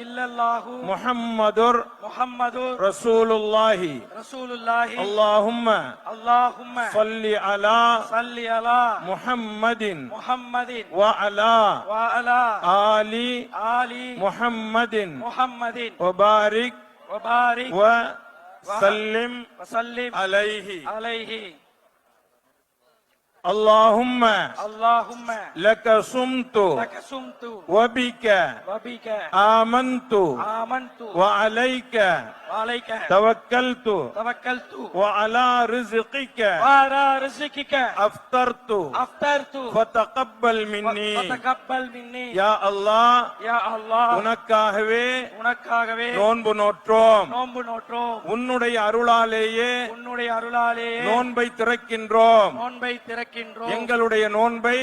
இல்லல்லாஹு முஹம்மதுர் ரசூலுல்லாஹி அல்லாஹும்ம ஸல்லி அலா முஹம்மதின் வ அலா ஆலி முஹம்மதின் வ பாரிக் வ சல்லிம் அலைஹி اللهم لك صمت وبك آمنت وعليك توكلت وعلى رزقك أفطرت فتقبل مني يا الله உனக்காகவே நோன்பு நோற்றோம் உன்னுடைய அருளாலேயே நோன்பை திறக்கின்றோம் எங்களுடைய நோன்பை